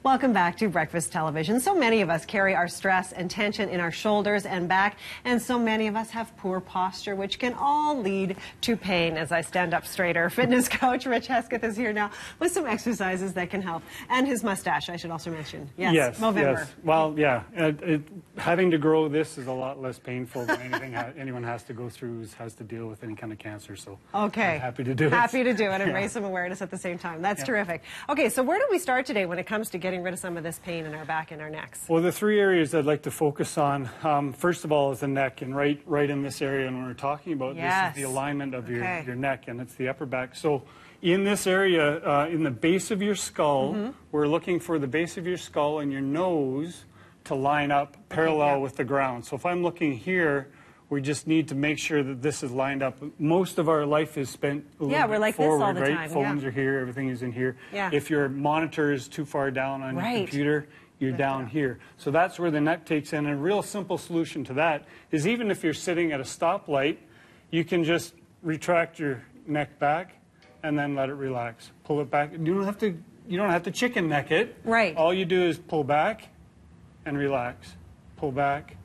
Welcome back to Breakfast Television. So many of us carry our stress and tension in our shoulders and back, and so many of us have poor posture, which can all lead to pain. As I stand up straighter, fitness coach Rich Hesketh is here now with some exercises that can help. And his mustache, I should also mention. Yes, Movember. Yes. Well, yeah, having to grow this is a lot less painful than anything anyone has to go through, has to deal with any kind of cancer. So okay. I'm happy to do it. Happy to do it and raise some awareness at the same time. That's terrific. Okay, so where do we start today when it comes to getting rid of some of this pain in our back and our necks? Well, the three areas I'd like to focus on, first of all, is the neck, and right in this area, and when we're talking about this is the alignment of your neck, and it's the upper back. So in this area, in the base of your skull, we're looking for the base of your skull and your nose to line up parallel with the ground. So if I'm looking here, we just need to make sure that this is lined up. Most of our life is spent a little we're like forward, this all the right? time. Phones are here, everything is in here. Yeah. If your monitor is too far down on your computer, you're down here. So that's where the neck takes in. And a real simple solution to that is even if you're sitting at a stoplight, you can just retract your neck back and then let it relax. Pull it back. You don't have to chicken neck it. Right. All you do is pull back and relax. Pull back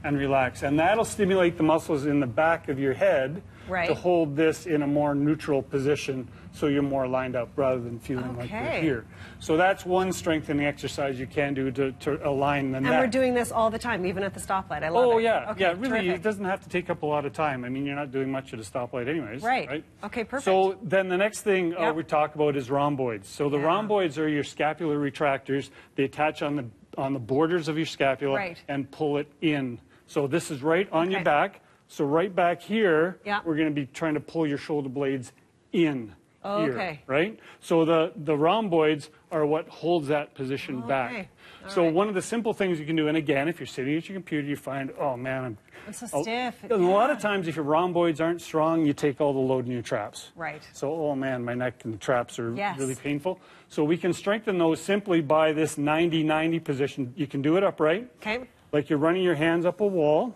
and relax. And that'll stimulate the muscles in the back of your head to hold this in a more neutral position so you're more lined up rather than feeling like you're here. So that's one strengthening exercise you can do to align the neck. And we're doing this all the time, even at the stoplight. I love it. Oh, yeah. Okay, yeah, really, terrific. it doesn't have to take up a lot of time. I mean, you're not doing much at a stoplight anyways. Right. Okay, perfect. So then the next thing we talk about is rhomboids. So the rhomboids are your scapular retractors. They attach on the borders of your scapula and pull it in. So this is right on your back. So right back here, we're going to be trying to pull your shoulder blades in here, right? So the rhomboids are what holds that position back. So one of the simple things you can do, and again, if you're sitting at your computer, you find, oh man, I'm so stiff. A lot of times if your rhomboids aren't strong, you take all the load in your traps. Right. So, oh man, my neck and traps are really painful. So we can strengthen those simply by this 90-90 position. You can do it upright. Okay. Like you're running your hands up a wall,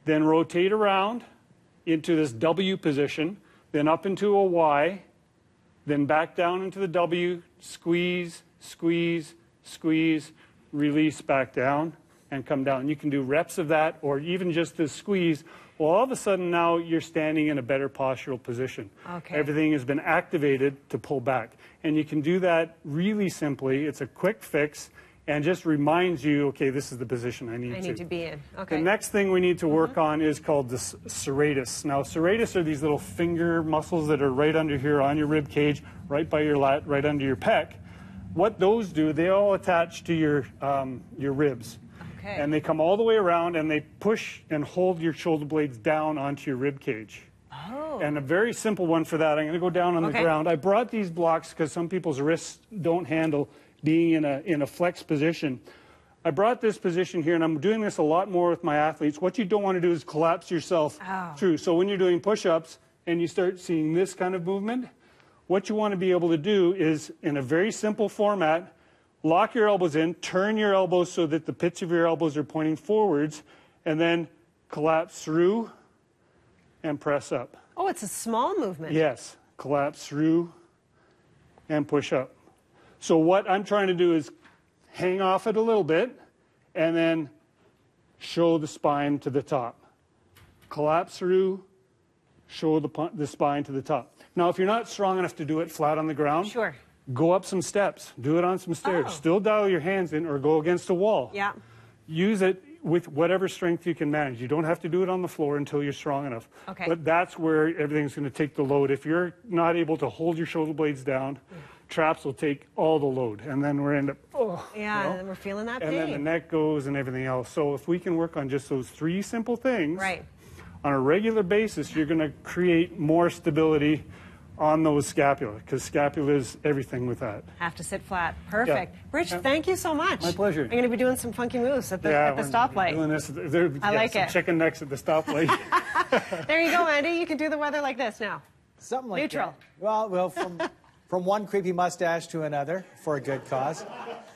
then rotate around into this W position, then up into a Y, then back down into the W, squeeze, squeeze, squeeze, release back down, and come down. You can do reps of that, or even just this squeeze. Well, all of a sudden now you're standing in a better postural position. Everything has been activated to pull back. And you can do that really simply. It's a quick fix. And just reminds you, okay, this is the position I need to be in. The next thing we need to work on is called the serratus. Now, serratus are these little finger muscles that are right under here on your rib cage, right by your lat, right under your pec. What those do, they all attach to your ribs. And they come all the way around and they push and hold your shoulder blades down onto your rib cage. And a very simple one for that, I'm going to go down on the ground. I brought these blocks because some people's wrists don't handle being in a flex position. I brought this position here, and I'm doing this a lot more with my athletes. What you don't want to do is collapse yourself through. So when you're doing push-ups and you start seeing this kind of movement, what you want to be able to do is, in a very simple format, lock your elbows in, turn your elbows so that the pits of your elbows are pointing forwards, and then collapse through and press up. Oh, it's a small movement. Yes. Collapse through and push up. So what I'm trying to do is hang off it a little bit and then show the spine to the top. Collapse through, show the spine to the top. Now, if you're not strong enough to do it flat on the ground, go up some steps. Do it on some stairs. Still dial your hands in or go against a wall. Use it with whatever strength you can manage. You don't have to do it on the floor until you're strong enough. But that's where everything's going to take the load. If you're not able to hold your shoulder blades down, traps will take all the load, and then we're end up, and then we're feeling that pain. And then the neck goes and everything else. So if we can work on just those three simple things on a regular basis, you're going to create more stability on those scapula, because scapula is everything with that. Have to sit flat. Perfect. Rich, thank you so much. My pleasure. I'm going to be doing some funky moves at the stoplight. Doing this. I like it. Chicken necks at the stoplight. There you go, Andy. You can do the weather like this now. Something like Neutral. That. Well, from one creepy mustache to another for a good cause.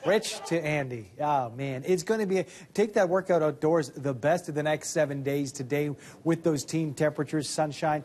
Rich to Andy. Oh, man. It's going to be take that workout outdoors the best of the next 7 days today with those team temperatures, sunshine.